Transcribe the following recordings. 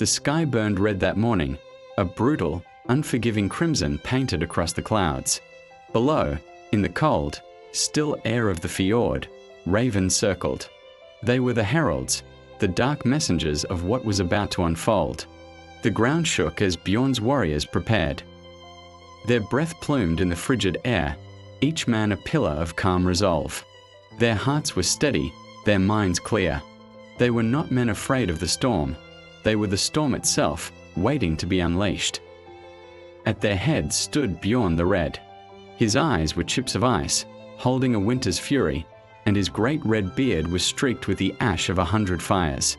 The sky burned red that morning, a brutal, unforgiving crimson painted across the clouds. Below, in the cold, still air of the fjord, ravens circled. They were the heralds, the dark messengers of what was about to unfold. The ground shook as Bjorn's warriors prepared. Their breath plumed in the frigid air, each man a pillar of calm resolve. Their hearts were steady, their minds clear. They were not men afraid of the storm. They were the storm itself, waiting to be unleashed. At their head stood Bjorn the Red. His eyes were chips of ice, holding a winter's fury, and his great red beard was streaked with the ash of 100 fires.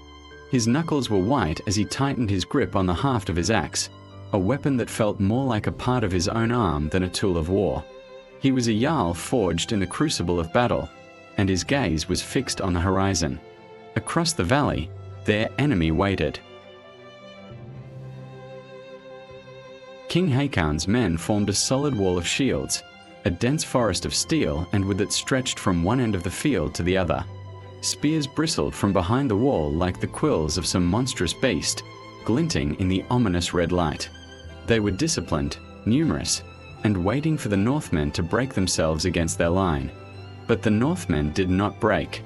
His knuckles were white as he tightened his grip on the haft of his axe, a weapon that felt more like a part of his own arm than a tool of war. He was a Jarl forged in the crucible of battle, and his gaze was fixed on the horizon. Across the valley, their enemy waited. King Hakon's men formed a solid wall of shields, a dense forest of steel and wood that stretched from one end of the field to the other. Spears bristled from behind the wall like the quills of some monstrous beast, glinting in the ominous red light. They were disciplined, numerous, and waiting for the Northmen to break themselves against their line. But the Northmen did not break.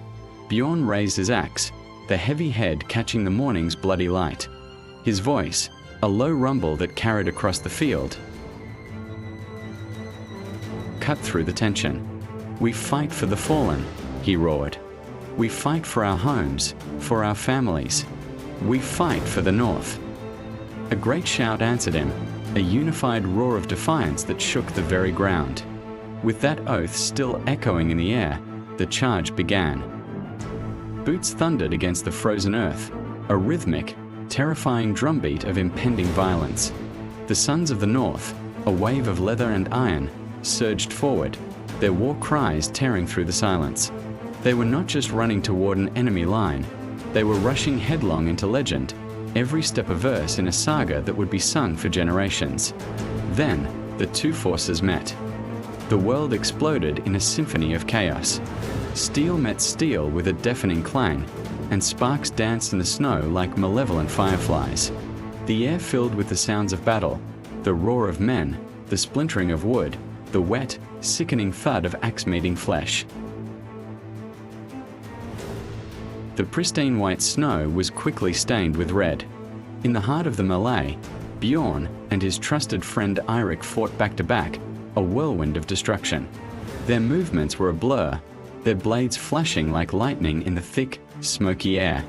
Bjorn raised his axe, the heavy head catching the morning's bloody light. His voice, a low rumble that carried across the field, cut through the tension. "We fight for the fallen," he roared. "We fight for our homes, for our families. We fight for the North." A great shout answered him, a unified roar of defiance that shook the very ground. With that oath still echoing in the air, the charge began. Boots thundered against the frozen earth, a rhythmic, terrifying drumbeat of impending violence. The sons of the North, a wave of leather and iron, surged forward, their war cries tearing through the silence. They were not just running toward an enemy line, they were rushing headlong into legend, every step a verse in a saga that would be sung for generations. Then, the two forces met. The world exploded in a symphony of chaos. Steel met steel with a deafening clang, and sparks danced in the snow like malevolent fireflies. The air filled with the sounds of battle, the roar of men, the splintering of wood, the wet, sickening thud of axe-meeting flesh. The pristine white snow was quickly stained with red. In the heart of the melee, Bjorn and his trusted friend Eirik fought back to back, a whirlwind of destruction. Their movements were a blur, their blades flashing like lightning in the thick, smoky air.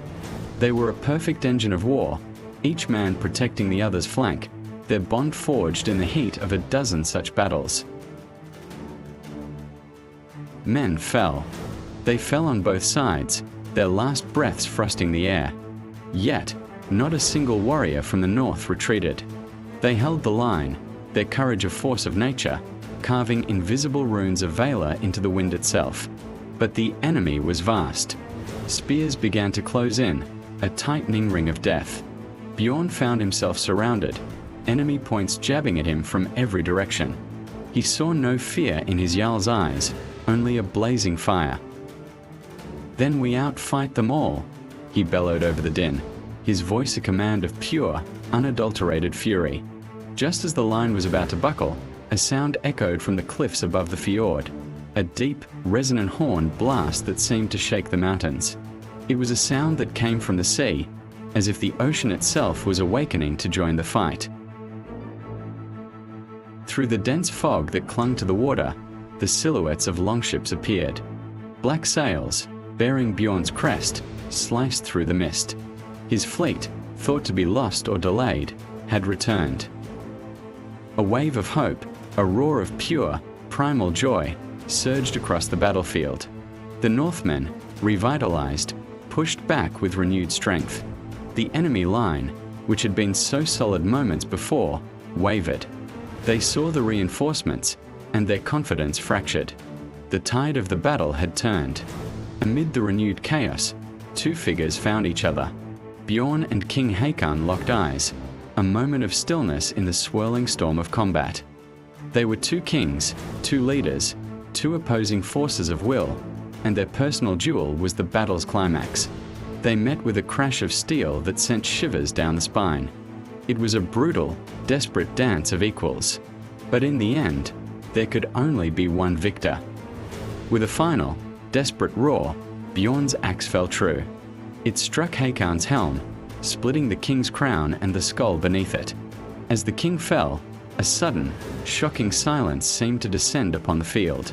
They were a perfect engine of war, each man protecting the other's flank, their bond forged in the heat of a dozen such battles. Men fell. They fell on both sides, their last breaths frosting the air. Yet, not a single warrior from the north retreated. They held the line, their courage a force of nature, carving invisible runes of valor into the wind itself. But the enemy was vast. Spears began to close in, a tightening ring of death. Bjorn found himself surrounded, enemy points jabbing at him from every direction. He saw no fear in his Jarl's eyes, only a blazing fire. "Then we outfight them all," he bellowed over the din, his voice a command of pure, unadulterated fury. Just as the line was about to buckle, a sound echoed from the cliffs above the fjord, a deep, resonant horn blast that seemed to shake the mountains. It was a sound that came from the sea, as if the ocean itself was awakening to join the fight. Through the dense fog that clung to the water, the silhouettes of longships appeared. Black sails, bearing Bjorn's crest, sliced through the mist. His fleet, thought to be lost or delayed, had returned. A wave of hope, a roar of pure, primal joy, surged across the battlefield. The Northmen, revitalized, pushed back with renewed strength. The enemy line, which had been so solid moments before, wavered. They saw the reinforcements, and their confidence fractured. The tide of the battle had turned. Amid the renewed chaos, two figures found each other. Bjorn and King Hakon locked eyes, a moment of stillness in the swirling storm of combat. They were two kings, two leaders, two opposing forces of will, and their personal duel was the battle's climax. They met with a crash of steel that sent shivers down the spine. It was a brutal, desperate dance of equals. But in the end, there could only be one victor. With a final, desperate roar, Bjorn's axe fell true. It struck Hakon's helm, splitting the king's crown and the skull beneath it. As the king fell, a sudden, shocking silence seemed to descend upon the field.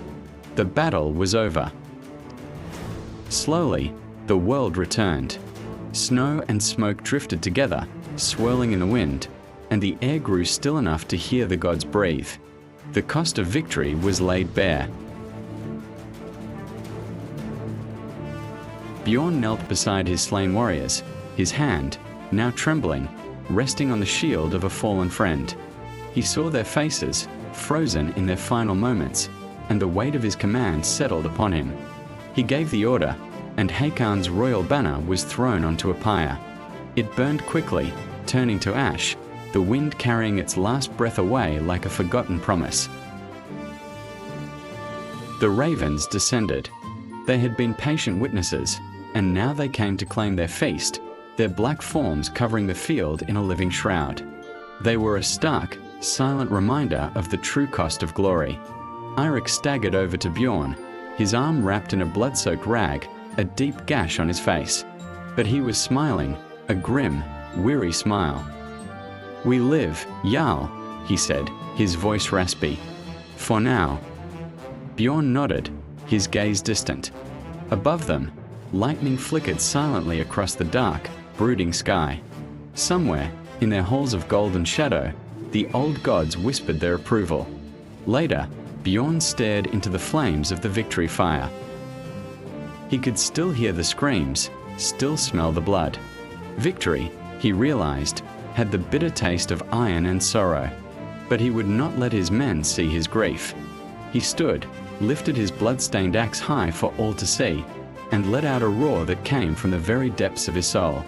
The battle was over. Slowly, the world returned. Snow and smoke drifted together, swirling in the wind, and the air grew still enough to hear the gods breathe. The cost of victory was laid bare. Bjorn knelt beside his slain warriors, his hand, now trembling, resting on the shield of a fallen friend. He saw their faces, frozen in their final moments, and the weight of his command settled upon him. He gave the order, and Hakon's royal banner was thrown onto a pyre. It burned quickly, turning to ash, the wind carrying its last breath away like a forgotten promise. The ravens descended. They had been patient witnesses, and now they came to claim their feast, their black forms covering the field in a living shroud. They were a stark, silent reminder of the true cost of glory. Eirik staggered over to Bjorn, his arm wrapped in a blood-soaked rag, a deep gash on his face. But he was smiling, a grim, weary smile. "We live, Jarl," he said, his voice raspy. "For now." Bjorn nodded, his gaze distant. Above them, lightning flickered silently across the dark, brooding sky. Somewhere, in their halls of golden shadow, the old gods whispered their approval. Later, Bjorn stared into the flames of the victory fire. He could still hear the screams, still smell the blood. Victory, he realized, had the bitter taste of iron and sorrow. But he would not let his men see his grief. He stood, lifted his blood-stained axe high for all to see, and let out a roar that came from the very depths of his soul.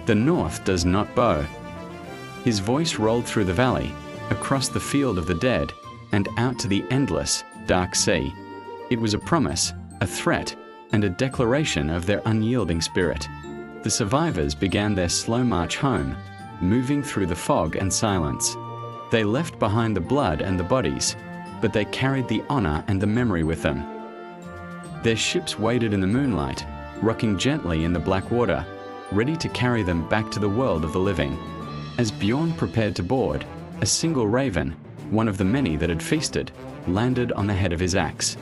"The North does not bow." His voice rolled through the valley, across the field of the dead, and out to the endless, dark sea. It was a promise, a threat, and a declaration of their unyielding spirit. The survivors began their slow march home, moving through the fog and silence. They left behind the blood and the bodies, but they carried the honor and the memory with them. Their ships waited in the moonlight, rocking gently in the black water, ready to carry them back to the world of the living. As Bjorn prepared to board, a single raven, one of the many that had feasted, landed on the head of his axe.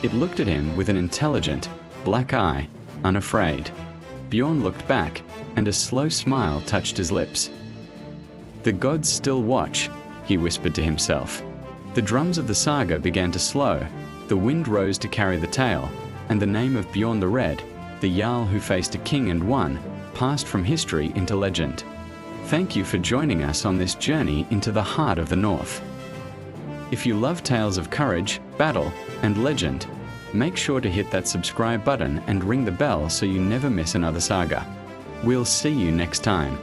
It looked at him with an intelligent, black eye, unafraid. Bjorn looked back, and a slow smile touched his lips. "The gods still watch," he whispered to himself. The drums of the saga began to slow, the wind rose to carry the tale, and the name of Bjorn the Red, the Jarl who faced a king and won, passed from history into legend. Thank you for joining us on this journey into the heart of the North. If you love tales of courage, battle, and legend, make sure to hit that subscribe button and ring the bell so you never miss another saga. We'll see you next time.